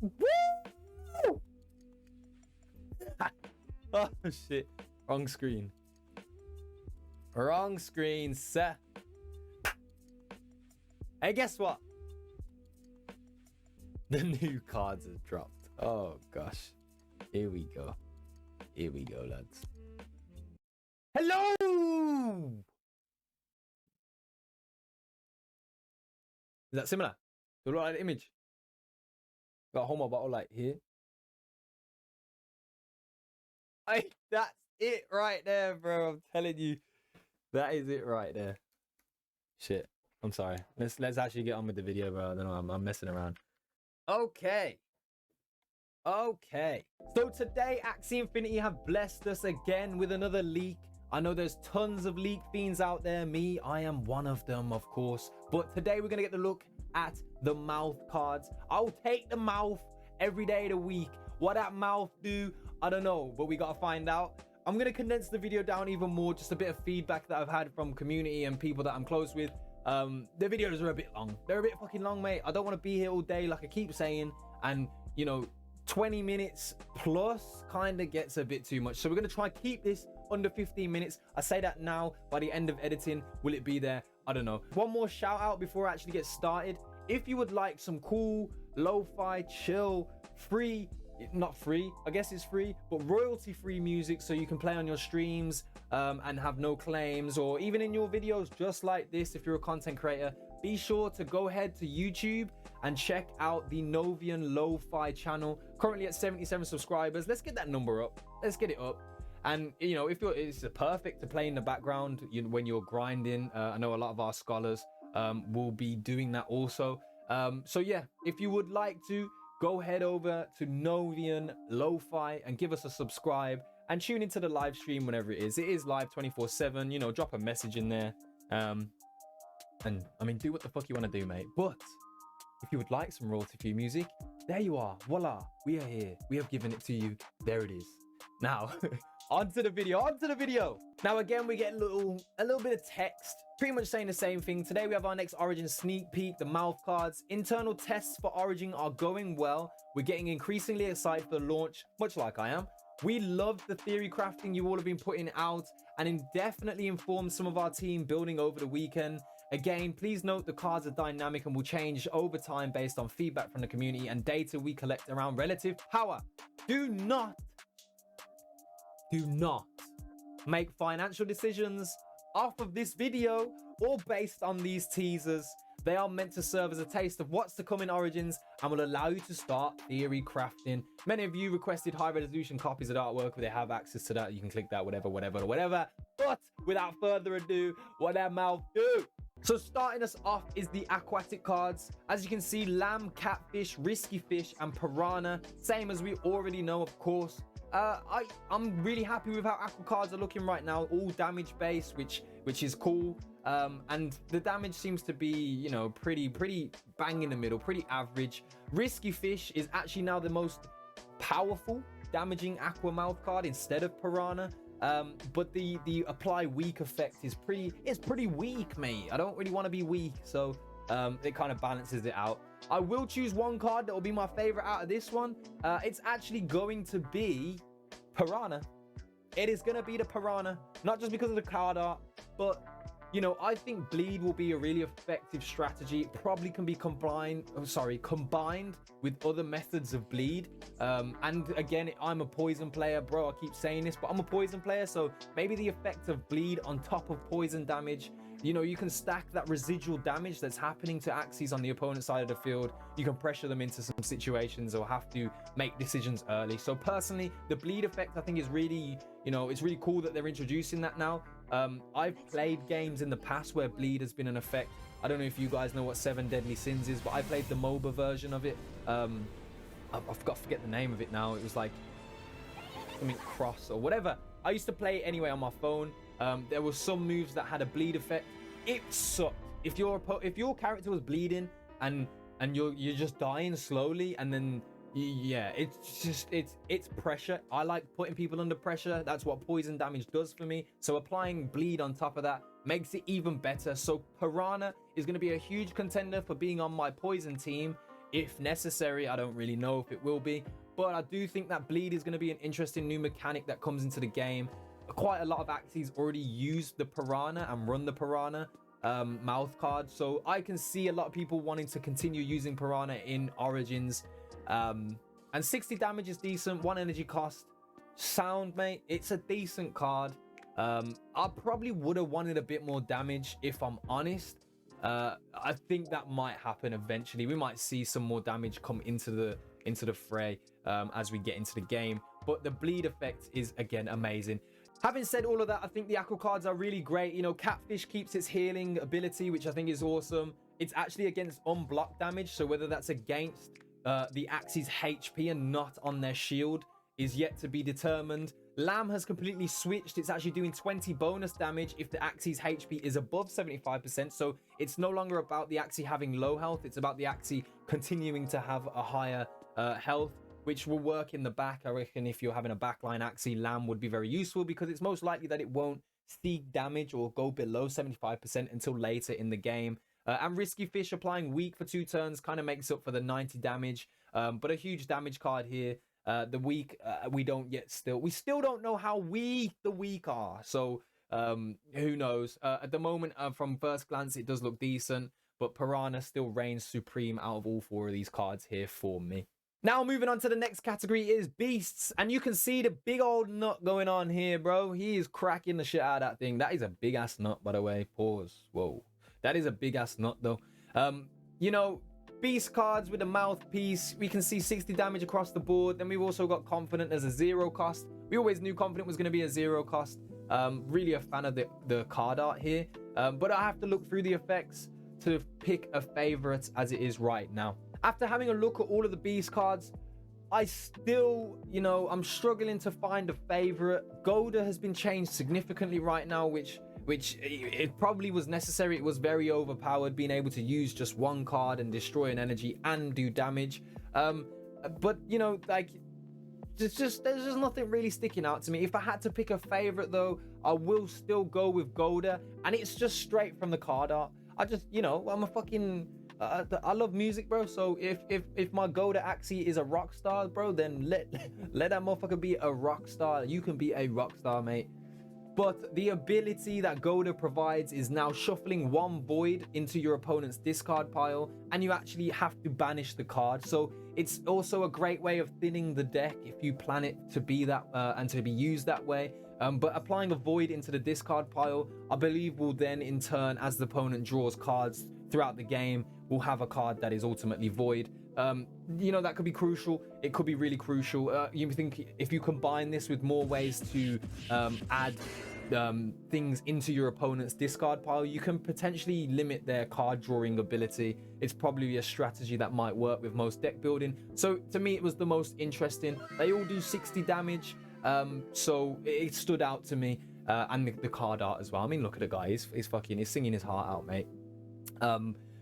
Woo! Oh shit. Wrong screen. Wrong screen, sir. Hey, guess what? The new cards have dropped. Oh gosh. Here we go. Here we go, lads. Hello! Is that similar? Do you look like the image? Got a homo bottle light here. That's it right there, bro. I'm telling you. That is it right there. Shit. I'm sorry. Let's actually get on with the video, bro. I don't know. I'm messing around. Okay. Okay. So today, Axie Infinity have blessed us again with another leak. I know there's tons of leak fiends out there. Me, I am one of them, of course. But today we're going to get the look at the mouf cards. I'll take the mouf every day of the week. What that mouf do, I don't know, but we got to find out. I'm going to condense the video down even more, just a bit of feedback that I've had from community and people that I'm close with. The videos are a bit long. They're a bit fucking long, mate. I don't want to be here all day, like I keep saying. And, you know, 20 minutes plus kind of gets a bit too much. So we're going to try keep this under 15 minutes. I say that now. By the end of editing, will it be there? I don't know. One more shout out before I actually get started. If you would like some cool, lo-fi, chill, free, not free, I guess it's free, but royalty free music so you can play on your streams and have no claims, or even in your videos just like this, if you're a content creator, be sure to go ahead to YouTube and check out the Novian lo-fi channel, currently at 77 subscribers. Let's get that number up. Let's get it up. And you know, if it's perfect to play in the background when you're grinding. I know a lot of our scholars will be doing that also. So yeah, if you would like to, go head over to Novian Lo-Fi and give us a subscribe and tune into the live stream whenever it is. It is live 24/7. You know, drop a message in there. And I mean, do what the fuck you want to do, mate. But if you would like some royalty-free music, there you are. Voila, we are here. We have given it to you. There it is. Now, onto the video. Now, again, we get a little bit of text, pretty much saying the same thing. Today, we have our next Origin sneak peek, the mouf cards. Internal tests for Origin are going well. We're getting increasingly excited for the launch, much like I am. We love the theory crafting you all have been putting out and definitely informed some of our team building over the weekend. Again, please note the cards are dynamic and will change over time based on feedback from the community and data we collect around relative power. Do not make financial decisions off of this video or based on these teasers. They are meant to serve as a taste of what's to come in Origins and will allow you to start theory crafting. Many of you requested high resolution copies of the artwork, where they have access to that. You can click that, whatever. But without further ado, what that mouf do? So starting us off is the aquatic cards. As you can see, lamb, catfish, risky fish, and piranha. Same as we already know, of course. I'm really happy with how aqua cards are looking right now, all damage based, which is cool. And the damage seems to be, you know, pretty bang in the middle, pretty average. Risky fish is actually now the most powerful damaging aqua mouf card instead of piranha. But the apply weak effect is pretty weak, mate. I don't really want to be weak, so it kind of balances it out. I will choose one card that will be my favorite out of this one. It's actually going to be Piranha. It is going to be the Piranha, not just because of the card art, but you know, I think bleed will be a really effective strategy. It probably can be combined with other methods of bleed. And again, I'm a poison player, bro. I keep saying this, but I'm a poison player, so maybe the effect of bleed on top of poison damage. You know, you can stack that residual damage that's happening to Axies on the opponent's side of the field. You can pressure them into some situations or have to make decisions early. So personally, the bleed effect, I think, is really, you know, it's really cool that they're introducing that now. I've played games in the past where bleed has been an effect. I don't know if you guys know what 7 Deadly Sins is, but I played the MOBA version of it. I've got to forget the name of it now. It was like something cross or whatever. I used to play it anyway on my phone. There were some moves that had a bleed effect. It sucked. If your character was bleeding and you're just dying slowly, and then yeah, it's pressure. I like putting people under pressure. That's what poison damage does for me. So applying bleed on top of that makes it even better. So Piranha is going to be a huge contender for being on my poison team. if necessary. I don't really know if it will be, but I do think that bleed is going to be an interesting new mechanic that comes into the game. Quite a lot of Axies already use the Piranha and run the Piranha mouth card, so I can see a lot of people wanting to continue using Piranha in Origins. And 60 damage is decent. 1 energy cost. Sound, mate. It's a decent card. I probably would have wanted a bit more damage, if I'm honest. I think that might happen eventually. We might see some more damage come into the fray as we get into the game. But the bleed effect is, again, amazing. Having said all of that, I think the Aqua Cards are really great. You know, Catfish keeps its healing ability, which I think is awesome. It's actually against unblocked damage, so whether that's against the Axie's HP and not on their shield is yet to be determined. Lamb has completely switched. It's actually doing 20 bonus damage if the Axie's HP is above 75%. So it's no longer about the Axie having low health. It's about the Axie continuing to have a higher health, which will work in the back. I reckon if you're having a backline Axie, Lamb would be very useful because it's most likely that it won't see damage or go below 75% until later in the game. And Risky Fish applying weak for 2 turns kind of makes up for the 90 damage. But a huge damage card here. The weak, we still don't know how weak the weak are. So who knows? At the moment, from first glance, it does look decent. But Piranha still reigns supreme out of all 4 of these cards here for me. Now, moving on to the next category is Beasts. And you can see the big old nut going on here, bro. He is cracking the shit out of that thing. That is a big-ass nut, by the way. Pause. Whoa. That is a big-ass nut, though. You know, Beast cards with a mouthpiece. We can see 60 damage across the board. Then we've also got Confident as a 0 cost. We always knew Confident was going to be a 0 cost. Really a fan of the card art here. But I have to look through the effects to pick a favorite as it is right now. After having a look at all of the Beast cards, I still, you know, I'm struggling to find a favorite. Goda has been changed significantly right now, which it probably was necessary. It was very overpowered, being able to use just 1 card and destroy an energy and do damage. But, you know, like, there's just nothing really sticking out to me. If I had to pick a favorite, though, I will still go with Goda. And it's just straight from the card art. I just, you know, I'm a fucking... I love music, bro. So if my Goda Axie is a rock star, bro, then let that motherfucker be a rock star. You can be a rock star, mate. But the ability that Goda provides is now shuffling 1 void into your opponent's discard pile, and you actually have to banish the card. So it's also a great way of thinning the deck if you plan it to be that and to be used that way. But applying a void into the discard pile, I believe, will then in turn, as the opponent draws cards throughout the game, will have a card that is ultimately void. You know, that could be crucial. It could be really crucial. You think if you combine this with more ways to add things into your opponent's discard pile, you can potentially limit their card drawing ability. It's probably a strategy that might work with most deck building. So to me, it was the most interesting. They all do 60 damage. So it stood out to me. And the card art as well. I mean, look at the guy. He's singing his heart out, mate.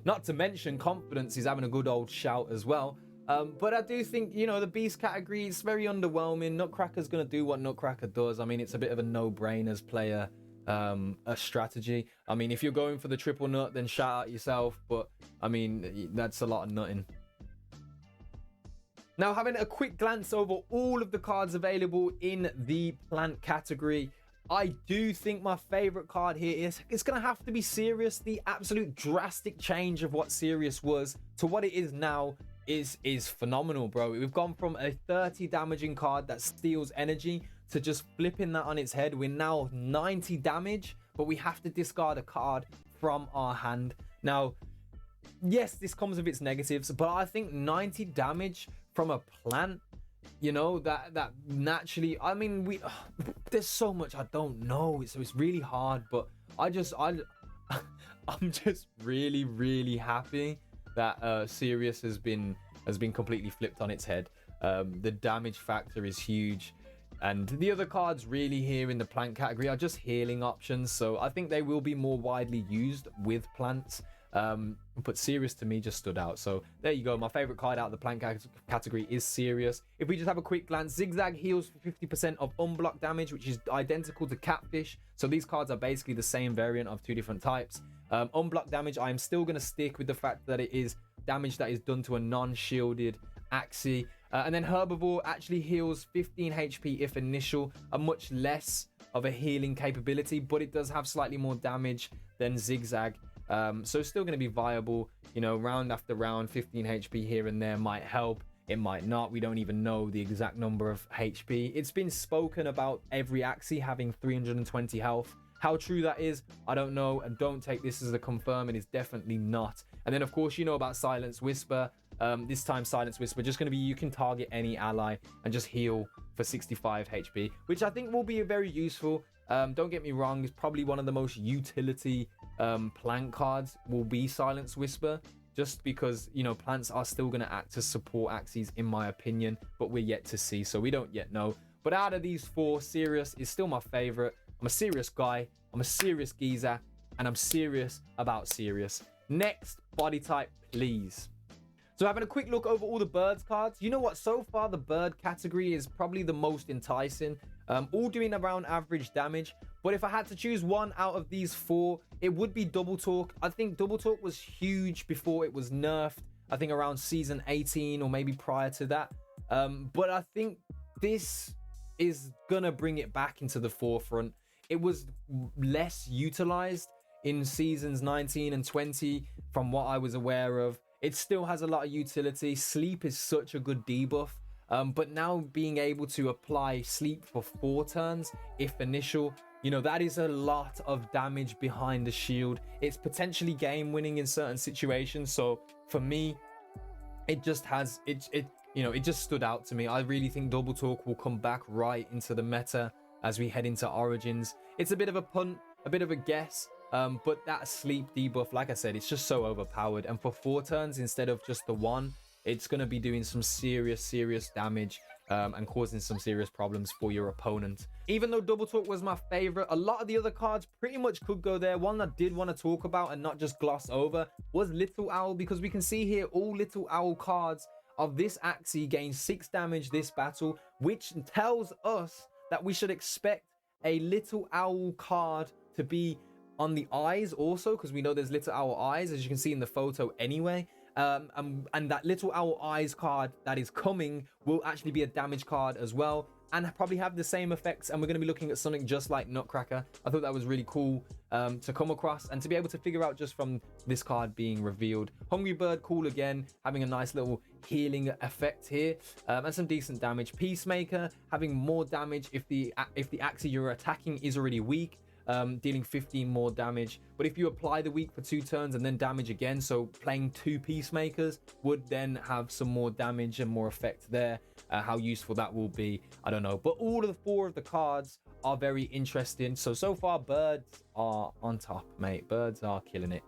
Not to mention Confidence is having a good old shout as well. But I do think, you know, the Beast category is very underwhelming. Nutcracker's going to do what Nutcracker does. I mean, it's a bit of a no-brainers player a strategy. I mean, if you're going for the triple nut, then shout out yourself. But, I mean, that's a lot of nutting. Now, having a quick glance over all of the cards available in the plant category, I do think my favorite card here it's going to have to be Serious. The absolute drastic change of what Serious was to what it is now is phenomenal, bro. We've gone from a 30 damaging card that steals energy to just flipping that on its head. We're now 90 damage, but we have to discard a card from our hand. Now, yes, this comes with its negatives, but I think 90 damage from a plant, you know, that naturally, I mean, there's so much I don't know, so it's really hard. But I'm just really, really happy that Serious has been completely flipped on its head. The damage factor is huge, and the other cards really here in the plant category are just healing options. So I think they will be more widely used with plants. But Serious to me just stood out. So there you go. My favorite card out of the plant category is Serious. If we just have a quick glance, Zigzag heals for 50% of unblocked damage, which is identical to Catfish. So these cards are basically the same variant of 2 different types. Unblocked damage, I am still going to stick with the fact that it is damage that is done to a non-shielded Axie. And then Herbivore actually heals 15 HP if initial, a much less of a healing capability, but it does have slightly more damage than Zigzag. So it's still going to be viable, you know, round after round. 15 HP here and there might help, it might not. We don't even know the exact number of HP. It's been spoken about every Axie having 320 health. How true that is, I don't know, and don't take this as a confirm. It is definitely not. And then of course, you know about Silence Whisper. This time Silence Whisper just going to be, you can target any ally and just heal for 65 HP, which I think will be very useful. Don't get me wrong, it's probably one of the most utility plant cards will be Silence Whisper, just because, you know, plants are still going to act as support Axies in my opinion, but we're yet to see, so we don't yet know. But out of these four, Serious is still my favorite. I'm a serious guy, I'm a serious geezer, and I'm serious about Serious. Next body type, please. So having a quick look over all the birds cards, you know what, so far the bird category is probably the most enticing, all doing around average damage. But if I had to choose one out of these four, it would be Doubletalk. I think Doubletalk was huge before it was nerfed, I think around season 18 or maybe prior to that. But I think this is gonna bring it back into the forefront. It was less utilized in seasons 19 and 20 from what I was aware of. It still has a lot of utility. Sleep is such a good debuff, but now being able to apply sleep for 4 turns if initial, you know, that is a lot of damage behind the shield. It's potentially game winning in certain situations. So for me, it just has you know, it just stood out to me. I really think Doubletalk will come back right into the meta as we head into Origins. It's a bit of a punt, a bit of a guess, but that sleep debuff, like I said, it's just so overpowered. And for 4 turns instead of just the 1, it's going to be doing some serious damage and causing some serious problems for your opponent. Even though Doubletalk was my favorite, a lot of the other cards pretty much could go there. One I did want to talk about and not just gloss over was Little Owl, because we can see here all Little Owl cards of this Axie gain 6 damage this battle, which tells us that we should expect a Little Owl card to be on the eyes also, because we know there's Little Owl eyes, as you can see in the photo anyway. And that Little Owl eyes card that is coming will actually be a damage card as well, and probably have the same effects. And we're going to be looking at something just like Nutcracker. I thought that was really cool to come across and to be able to figure out just from this card being revealed. Hungry Bird, cool again, having a nice little healing effect here, and some decent damage. Peacemaker having more damage if the Axie you're attacking is already weak, dealing 15 more damage. But if you apply the weak for 2 turns and then damage again, so playing 2 Peacemakers would then have some more damage and more effect there. How useful that will be, I don't know. But all of the 4 of the cards are very interesting. So far birds are on top, mate. Birds are killing it.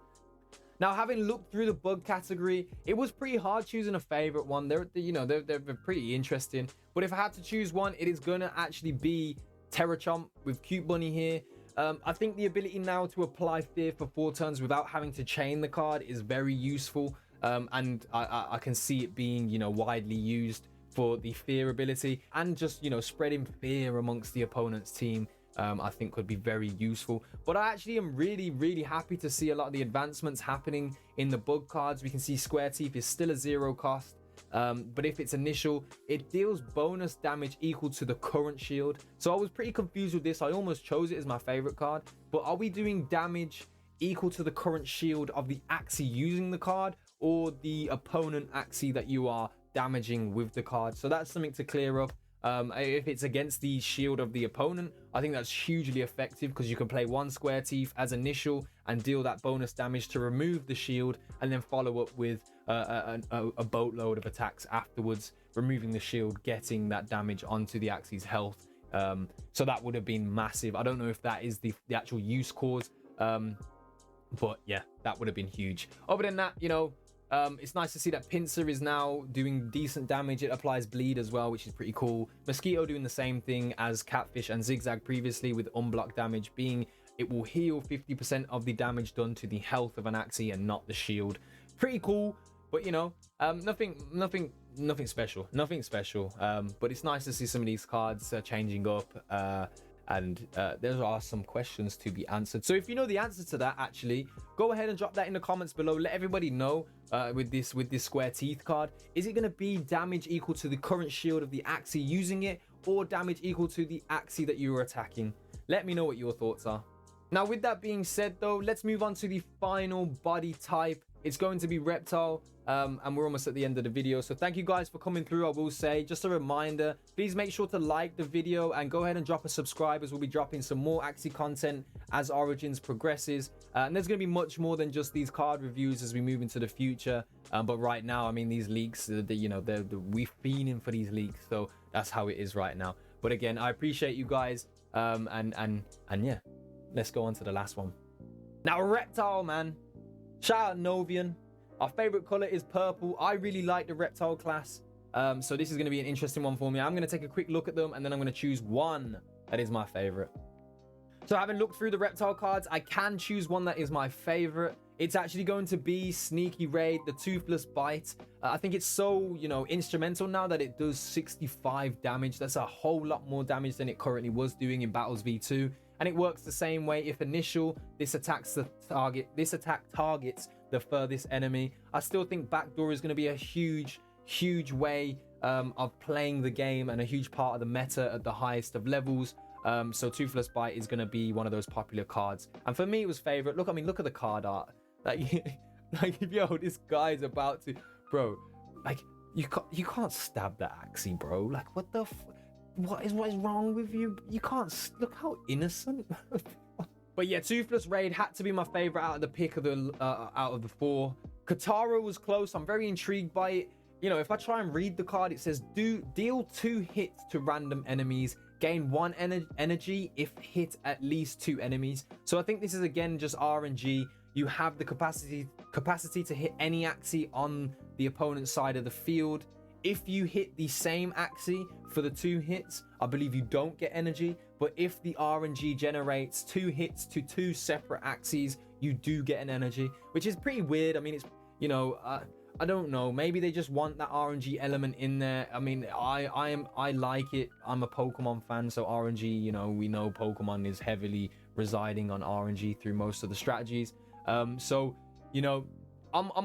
Now, having looked through the bug category, it was pretty hard choosing a favorite one. They're pretty interesting. But if I had to choose one, it is gonna actually be Terrachomp with Cute Bunny here. I think the ability now to apply fear for 4 turns without having to chain the card is very useful, and I can see it being, you know, widely used for the fear ability, and just, you know, spreading fear amongst the opponent's team. I think could be very useful. But I actually am really happy to see a lot of the advancements happening in the bug cards. We can see Square Teeth is still a 0 cost. But if it's initial, it deals bonus damage equal to the current shield. So I was pretty confused with this. I almost chose it as my favorite card, but are we doing damage equal to the current shield of the Axie using the card, or the opponent Axie that you are damaging with the card? So that's something to clear up. If it's against the shield of the opponent, I think that's hugely effective, because you can play 1 Square Teeth as initial and deal that bonus damage to remove the shield, and then follow up with a boatload of attacks afterwards, removing the shield, getting that damage onto the Axie's health. So that would have been massive. I don't know if that is the actual use cause, but yeah, that would have been huge. Other than that, you know, it's nice to see that Pinsir is now doing decent damage. It applies bleed as well, which is pretty cool. Mosquito doing the same thing as Catfish and Zigzag previously, with unblocked damage being it will heal 50% of the damage done to the health of an Axie and not the shield. Pretty cool, but you know, nothing special. But it's nice to see some of these cards changing up. and there are some questions to be answered. So if you know the answer to that, actually, go ahead and drop that in the comments below. Let everybody know with this square teeth card. Is it going to be damage equal to the current shield of the Axie using it, or damage equal to the Axie that you were attacking? Let me know what your thoughts are. Now, with that being said, though, let's move on to the final body type. It's going to be reptile, and we're almost at the end of the video. So thank you guys for coming through. I will say, just a reminder, please make sure to like the video and go ahead and drop a subscribe, as we'll be dropping some more Axie content as Origins progresses. And there's going to be much more than just these card reviews as we move into the future. But right now, I mean, these leaks, we're fiending for these leaks. So that's how it is right now. But again, I appreciate you guys. And yeah, let's go on to the last one. Now, reptile, man. Shout out Novian. Our favorite color is purple. I really like the reptile class. So this is going to be an interesting one for me. I'm going to take a quick look at them, and then I'm going to choose one that is my favorite. So having looked through the reptile cards, I can choose one that is my favorite. It's actually going to be Sneaky Raid, the Toothless Bite. I think it's so, instrumental now that it does 65 damage. That's a whole lot more damage than it currently was doing in Battles V2. And it works the same way. If initial, this attack targets the furthest enemy. I still think backdoor is going to be a huge way of playing the game, and a huge part of the meta at the highest of levels. So Toothless Bite is going to be one of those popular cards, and for me it was favorite. Look at the card art. Like yo, this guy's about to, bro, like you can't stab the Axie, bro. Like what is wrong with you? You can't, look how innocent. But yeah, Toothless Raid had to be my favorite out of the pick of the out of the four. Katara was close. I'm very intrigued by it. If I try and read the card, it says deal 2 hits to random enemies, gain 1 energy if hit at least 2 enemies. So I think this is again just RNG. You have the capacity to hit any Axie on the opponent's side of the field. If you hit the same Axie for the 2 hits, I believe you don't get energy. But if the RNG generates 2 hits to 2 separate Axies, you do get an energy, which is pretty weird. I mean, it's, I don't know. Maybe they just want that RNG element in there. I mean, I like it. I'm a Pokemon fan, so RNG, we know Pokemon is heavily residing on RNG through most of the strategies. I'm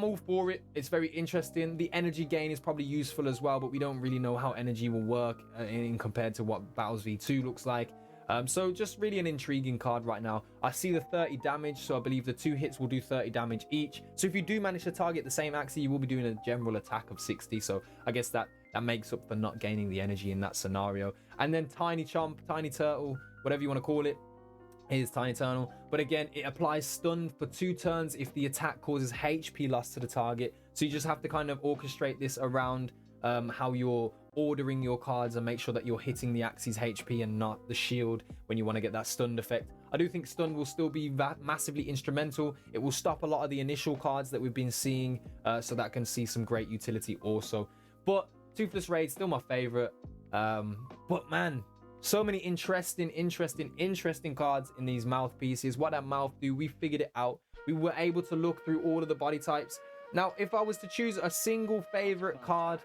all for it. It's very interesting. The energy gain is probably useful as well, but we don't really know how energy will work in compared to what Battles V2 looks like. So just really an intriguing card right now. I see the 30 damage, so I believe the 2 hits will do 30 damage each. So if you do manage to target the same Axie, you will be doing a general attack of 60. So I guess that makes up for not gaining the energy in that scenario. And then Tiny Chomp, Tiny Turtle, whatever you want to call it, is Tiny Turtle. But again, it applies stun for 2 turns if the attack causes HP loss to the target. So you just have to kind of orchestrate this around how you're ordering your cards and make sure that you're hitting the Axie's HP and not the shield when you want to get that stunned effect. I do think stun will still be massively instrumental. It will stop a lot of the initial cards that we've been seeing, so that can see some great utility also. But Toothless Raid still my favorite. But man, so many interesting cards in these mouthpieces. What that mouth do, we figured it out. We were able to look through all of the body types. Now, if I was to choose a single favorite card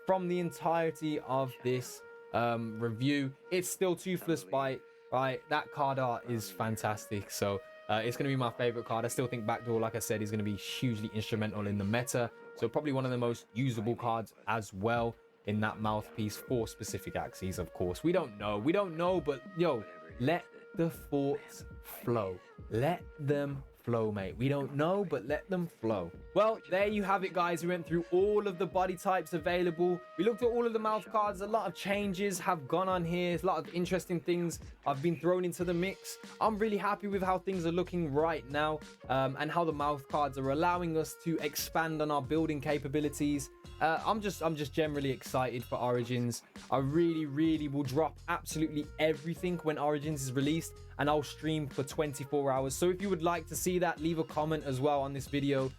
from the entirety of this review, it's still Toothless Bite, right? That card art is fantastic. So it's going to be my favorite card. I still think Backdoor, like I said, is going to be hugely instrumental in the meta. So probably one of the most usable cards as well in that mouthpiece for specific Axies, of course. We don't know, but yo, let the thoughts flow. Let them flow, mate. We don't know, but let them flow. Well, there you have it, guys. We went through all of the body types available. We looked at all of the mouth cards. A lot of changes have gone on here. A lot of interesting things have been thrown into the mix. I'm really happy with how things are looking right now, and how the mouth cards are allowing us to expand on our building capabilities. I'm just generally excited for Origins. I really will drop absolutely everything when Origins is released, and I'll stream for 24 hours. So if you would like to see that, leave a comment as well on this video,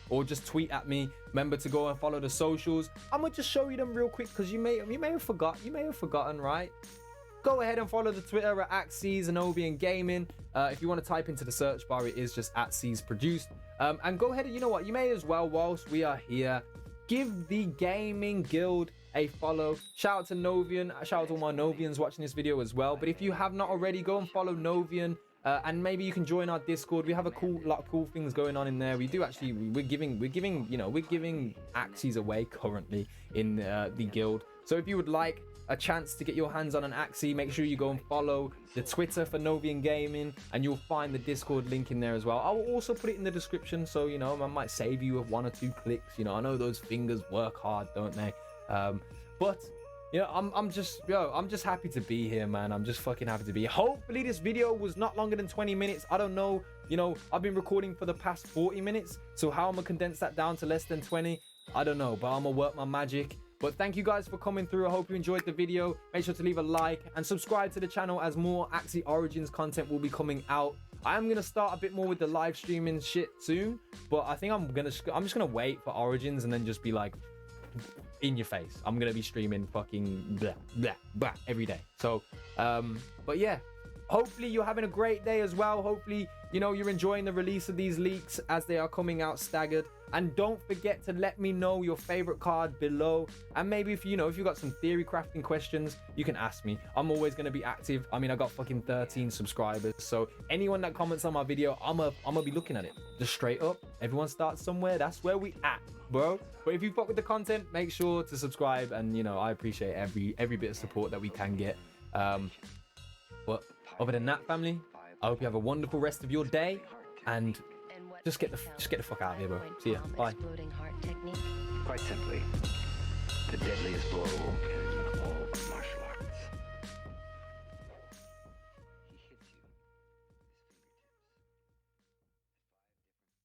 or just tweet at me. Remember to go and follow the socials. I'm gonna just show you them real quick because you may have forgotten, right? Go ahead and follow the Twitter at Axies and Novian Gaming. If you want to type into the search bar, it is just Axies Produced. And go ahead and, you know what, you may as well, whilst we are here, give the gaming guild a follow. Shout out to Novian. Shout out to all my Novians watching this video as well. But if you have not already, go and follow Novian. And maybe you can join our Discord. We have a lot of cool things going on in there. We do actually, we're giving Axies away currently in the guild. So if you would like a chance to get your hands on an Axie, make sure you go and follow the Twitter for Novian Gaming, and you'll find the Discord link in there as well. I will also put it in the description, so you know, I might save you 1 or 2 clicks. You know, I know those fingers work hard, don't they? But you know, I'm just happy to be here, man. I'm just fucking happy to be here. Hopefully this video was not longer than 20 minutes. I don't know. You know, I've been recording for the past 40 minutes. So how I'm gonna condense that down to less than 20, I don't know, but I'm gonna work my magic. But thank you guys for coming through. I hope you enjoyed the video. Make sure to leave a like and subscribe to the channel, as more Axie Origins content will be coming out. I am gonna start a bit more with the live streaming shit soon, but I think I'm just gonna wait for Origins and then just be like, in your face, I'm gonna be streaming fucking blah blah blah every day. So but yeah, hopefully you're having a great day as well. Hopefully, you know, you're enjoying the release of these leaks as they are coming out staggered. And don't forget to let me know your favorite card below, and maybe if you got some theory crafting questions, you can ask me. I'm always going to be active. I mean, I got fucking 13 subscribers, so anyone that comments on my video, I'm gonna be looking at it. Just straight up, everyone starts somewhere. That's where we at, bro. But if you fuck with the content, make sure to subscribe, and you know, I appreciate every bit of support that we can get. But other than that, family, I hope you have a wonderful rest of your day, and just get the fuck out of here, bro. See ya. Bye. Quite simply, the deadliest blow in all of